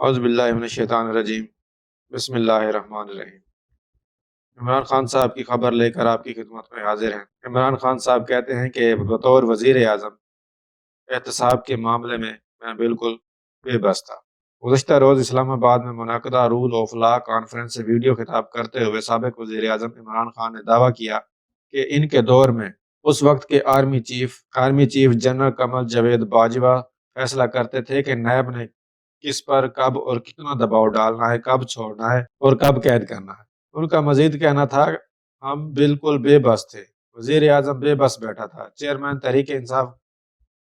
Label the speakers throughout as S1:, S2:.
S1: اعوذ باللہ من الشیطان الرجیم، بسم اللہ الرحمن الرحیم۔ عمران خان صاحب کی خبر لے کر آپ کی خدمت میں حاضر ہیں۔ عمران خان صاحب کہتے ہیں کہ بطور وزیر اعظم احتساب کے معاملے میں بالکل بے بس تھا۔ گزشتہ روز اسلام آباد میں منعقدہ رول آف لا کانفرنس سے ویڈیو خطاب کرتے ہوئے سابق وزیر اعظم عمران خان نے دعویٰ کیا کہ ان کے دور میں اس وقت کے army chief general Qamar Javed Bajwa فیصلہ کرتے تھے کہ نیب نے کس پر کب اور کتنا دباؤ ڈالنا ہے، کب چھوڑنا ہے اور کب قید کرنا ہے۔ ان کا مزید کہنا تھا ہم بالکل بے بس تھے۔ وزیر اعظم بے بس بیٹھا تھا۔ چیئرمین تحریک انصاف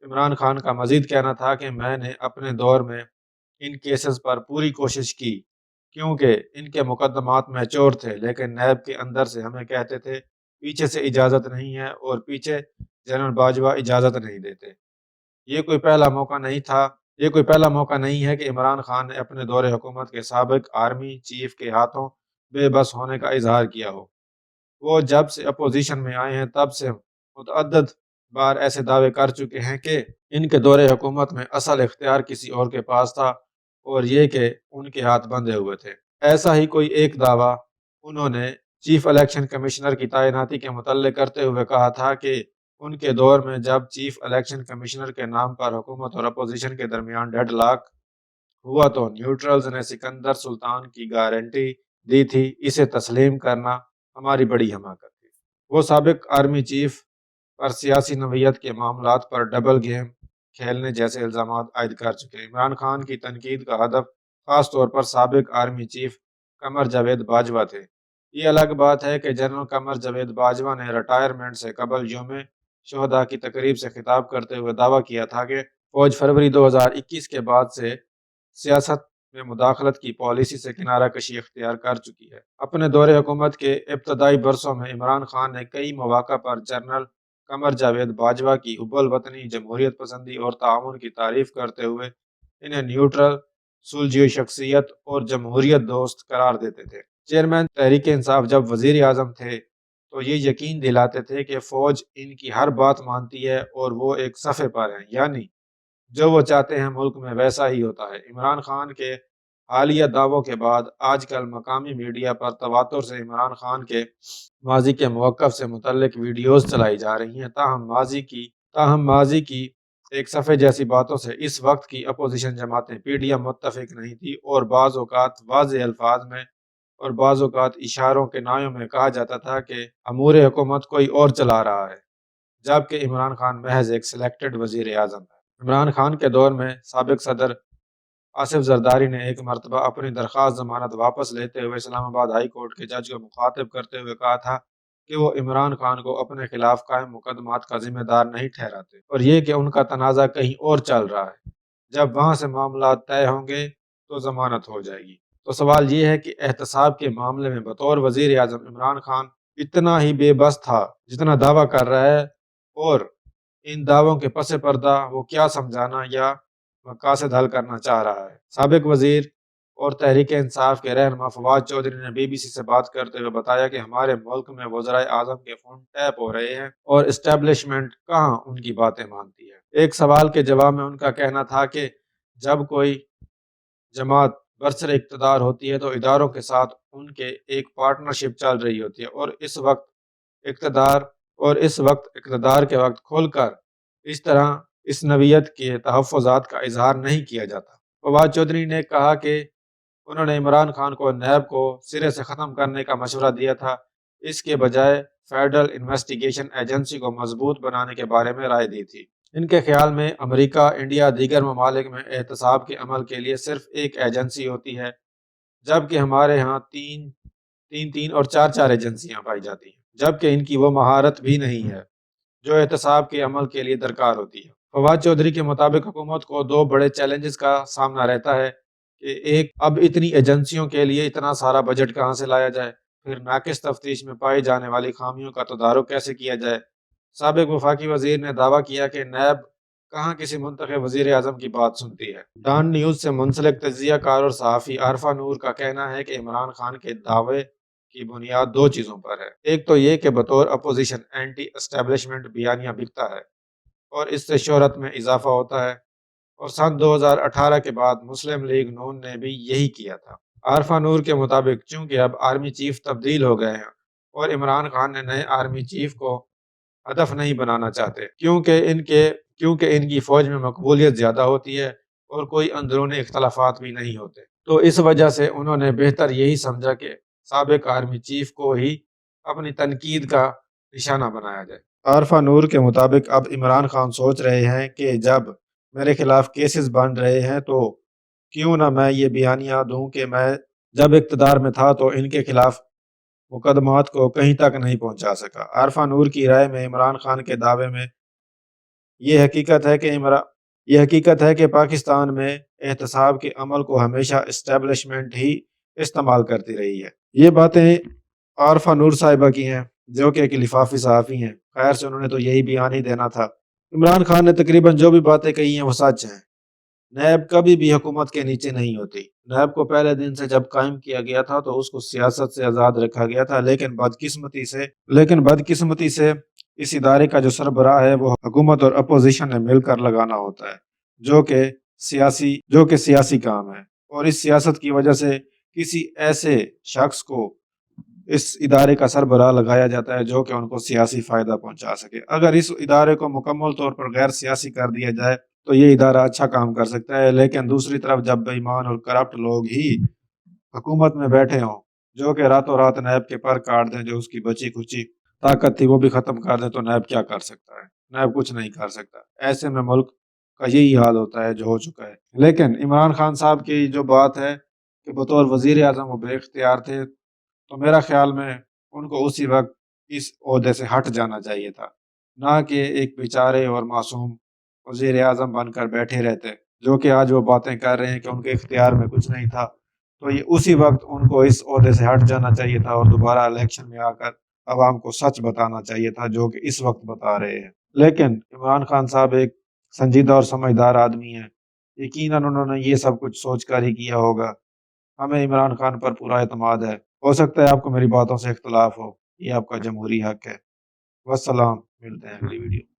S1: عمران خان کا مزید کہنا تھا کہ میں نے اپنے دور میں ان کیسز پر پوری کوشش کی کیونکہ ان کے مقدمات میچور تھے، لیکن نیب کے اندر سے ہمیں کہتے تھے پیچھے سے اجازت نہیں ہے اور پیچھے جنرل باجوہ اجازت نہیں دیتے۔ یہ کوئی پہلا موقع نہیں ہے کہ عمران خان نے اپنے دور حکومت کے سابق آرمی چیف کے ہاتھوں بے بس ہونے کا اظہار کیا ہو۔ وہ جب سے اپوزیشن میں آئے ہیں تب سے متعدد بار ایسے دعوے کر چکے ہیں کہ ان کے دور حکومت میں اصل اختیار کسی اور کے پاس تھا اور یہ کہ ان کے ہاتھ بندھے ہوئے تھے۔ ایسا ہی کوئی ایک دعویٰ انہوں نے چیف الیکشن کمشنر کی تعیناتی کے متعلق کرتے ہوئے کہا تھا کہ ان کے دور میں جب چیف الیکشن کمشنر کے نام پر حکومت اور اپوزیشن کے درمیان ڈیڈ لاک ہوا تو نیوٹرلز نے سکندر سلطان کی گارنٹی دی تھی، اسے تسلیم کرنا ہماری بڑی حماقت تھی۔ وہ سابق آرمی چیف پر سیاسی نوعیت کے معاملات پر ڈبل گیم کھیلنے جیسے الزامات عائد کر چکے ہیں۔ عمران خان کی تنقید کا ہدف خاص طور پر سابق آرمی چیف قمر جاوید باجوہ تھے۔ یہ الگ بات ہے کہ جنرل قمر جاوید باجوہ نے ریٹائرمنٹ سے قبل یوم شہداء کی تقریب سے خطاب کرتے ہوئے دعویٰ کیا تھا کہ فوج فروری 2021 کے بعد سے سیاست میں مداخلت کی پالیسی سے کنارہ کشی اختیار کر چکی ہے۔ اپنے دور حکومت کے ابتدائی برسوں میں عمران خان نے کئی مواقع پر جنرل قمر جاوید باجوہ کی حب الوطنی، جمہوریت پسندی اور تعاون کی تعریف کرتے ہوئے انہیں نیوٹرل، سلجھی شخصیت اور جمہوریت دوست قرار دیتے تھے۔ چیئرمین تحریک انصاف جب وزیر اعظم تھے تو یہ یقین دلاتے تھے کہ فوج ان کی ہر بات مانتی ہے اور وہ ایک صفحے پر ہیں، یعنی جو وہ چاہتے ہیں ملک میں ویسا ہی ہوتا ہے۔ عمران خان کے حالیہ دعووں کے بعد آج کل مقامی میڈیا پر تواتر سے عمران خان کے ماضی کے موقف سے متعلق ویڈیوز چلائی جا رہی ہیں، تاہم ماضی کی ایک صفحے جیسی باتوں سے اس وقت کی اپوزیشن جماعتیں پی ڈی ایم متفق نہیں تھی اور بعض اوقات واضح الفاظ میں اور بعض اوقات اشاروں کے نایوں میں کہا جاتا تھا کہ امور حکومت کوئی اور چلا رہا ہے، جبکہ عمران خان محض ایک سلیکٹڈ وزیر اعظم ہے۔ عمران خان کے دور میں سابق صدر آصف زرداری نے ایک مرتبہ اپنی درخواست ضمانت واپس لیتے ہوئے اسلام آباد ہائی کورٹ کے جج کو مخاطب کرتے ہوئے کہا تھا کہ وہ عمران خان کو اپنے خلاف قائم مقدمات کا ذمہ دار نہیں ٹھہراتے اور یہ کہ ان کا تنازع کہیں اور چل رہا ہے، جب وہاں سے معاملات طے ہوں گے تو ضمانت ہو جائے گی۔ تو سوال یہ ہے کہ احتساب کے معاملے میں بطور وزیر اعظم عمران خان اتنا ہی بے بس تھا جتنا دعویٰ کر رہا ہے، اور ان دعووں کے پس پردہ وہ کیا سمجھانا یا مقاصد حل کرنا چاہ رہا ہے۔ سابق وزیر اور تحریک انصاف کے رہنما فواد چودھری نے بی بی سی سے بات کرتے ہوئے بتایا کہ ہمارے ملک میں وزرائے اعظم کے فون ٹیپ ہو رہے ہیں اور اسٹیبلشمنٹ کہاں ان کی باتیں مانتی ہے۔ ایک سوال کے جواب میں ان کا کہنا تھا کہ جب کوئی جماعت برسر اقتدار ہوتی ہے تو اداروں کے ساتھ ان کے ایک پارٹنرشپ چل رہی ہوتی ہے اور اس وقت اقتدار کے وقت کھل کر اس طرح اس نوعیت کے تحفظات کا اظہار نہیں کیا جاتا۔ فواد چودھری نے کہا کہ انہوں نے عمران خان کو نیب کو سرے سے ختم کرنے کا مشورہ دیا تھا، اس کے بجائے فیڈرل انویسٹیگیشن ایجنسی کو مضبوط بنانے کے بارے میں رائے دی تھی۔ ان کے خیال میں امریکہ، انڈیا، دیگر ممالک میں احتساب کے عمل کے لیے صرف ایک ایجنسی ہوتی ہے، جبکہ ہمارے ہاں تین اور چار ایجنسیاں پائی جاتی ہیں، جبکہ ان کی وہ مہارت بھی نہیں ہے جو احتساب کے عمل کے لیے درکار ہوتی ہے۔ فواد چودھری کے مطابق حکومت کو دو بڑے چیلنجز کا سامنا رہتا ہے کہ ایک، اب اتنی ایجنسیوں کے لیے اتنا سارا بجٹ کہاں سے لایا جائے، پھر ناقص تفتیش میں پائی جانے والی خامیوں کا تدارک کیسے کیا جائے۔ سابق وفاقی وزیر نے دعویٰ کیا کہ نیب کہاں کسی منتخب وزیر اعظم کی بات سنتی ہے۔ ڈان نیوز سے منسلک تجزیہ کار اور صحافی عارفہ نور کا کہنا ہے کہ عمران خان کے دعوے کی بنیاد دو چیزوں پر ہے۔ ایک تو یہ کہ بطور اپوزیشن اینٹی اسٹیبلشمنٹ بیانیہ بکتا ہے اور اس سے شہرت میں اضافہ ہوتا ہے، اور سن 2018 کے بعد مسلم لیگ نون نے بھی یہی کیا تھا۔ عارفہ نور کے مطابق چونکہ اب آرمی چیف تبدیل ہو گئے ہیں اور عمران خان نے نئے آرمی چیف کو ہدف نہیں بنانا چاہتے کیونکہ ان کی فوج میں مقبولیت زیادہ ہوتی ہے اور کوئی اندرونی اختلافات بھی نہیں ہوتے، تو اس وجہ سے انہوں نے بہتر یہی سمجھا کہ سابق آرمی چیف کو ہی اپنی تنقید کا نشانہ بنایا جائے۔ عارفہ نور کے مطابق اب عمران خان سوچ رہے ہیں کہ جب میرے خلاف کیسز بن رہے ہیں تو کیوں نہ میں یہ بیانیہ دوں کہ میں جب اقتدار میں تھا تو ان کے خلاف مقدمات کو کہیں تک نہیں پہنچا سکا۔ عارفہ نور کی رائے میں عمران خان کے دعوے میں یہ حقیقت ہے کہ پاکستان میں احتساب کے عمل کو ہمیشہ اسٹیبلشمنٹ ہی استعمال کرتی رہی ہے۔ یہ باتیں عارفہ نور صاحبہ کی ہیں جو کہ ایک لفافی صحافی ہیں، خیر سے انہوں نے تو یہی بیان ہی دینا تھا۔ عمران خان نے تقریباً جو بھی باتیں کہی ہیں وہ سچ ہیں۔ نیب کبھی بھی حکومت کے نیچے نہیں ہوتی۔ نیب کو پہلے دن سے جب قائم کیا گیا تھا تو اس کو سیاست سے آزاد رکھا گیا تھا، لیکن بدقسمتی سے اس ادارے کا جو سربراہ ہے وہ حکومت اور اپوزیشن نے مل کر لگانا ہوتا ہے، جو کہ سیاسی کام ہے، اور اس سیاست کی وجہ سے کسی ایسے شخص کو اس ادارے کا سربراہ لگایا جاتا ہے جو کہ ان کو سیاسی فائدہ پہنچا سکے۔ اگر اس ادارے کو مکمل طور پر غیر سیاسی کر دیا جائے تو یہ ادارہ اچھا کام کر سکتا ہے، لیکن دوسری طرف جب بے ایمان اور کرپٹ لوگ ہی حکومت میں بیٹھے ہوں جو کہ راتوں رات نیب کے پر کاٹ دیں، جو اس کی بچی کچی طاقت تھی وہ بھی ختم کر دیں، تو نیب کیا کر سکتا ہے؟ نیب کچھ نہیں کر سکتا۔ ایسے میں ملک کا یہی حال ہوتا ہے جو ہو چکا ہے۔ لیکن عمران خان صاحب کی جو بات ہے کہ بطور وزیر اعظم وہ بے اختیار تھے، تو میرا خیال میں ان کو اسی وقت اس عہدے سے ہٹ جانا چاہیے تھا، نہ کہ ایک بیچارے اور معصوم وزیر اعظم بن کر بیٹھے رہتے، جو کہ آج وہ باتیں کر رہے ہیں کہ ان کے اختیار میں کچھ نہیں تھا۔ تو یہ اسی وقت ان کو اس عہدے سے ہٹ جانا چاہیے تھا اور دوبارہ الیکشن میں آ کر عوام کو سچ بتانا چاہیے تھا، جو کہ اس وقت بتا رہے ہیں۔ لیکن عمران خان صاحب ایک سنجیدہ اور سمجھدار آدمی ہیں، یقیناً انہوں نے یہ سب کچھ سوچ کر ہی کیا ہوگا۔ ہمیں عمران خان پر پورا اعتماد ہے۔ ہو سکتا ہے آپ کو میری باتوں سے اختلاف ہو، یہ آپ کا جمہوری حق ہے۔ والسلام، ملتے ہیں اگلی ویڈیو۔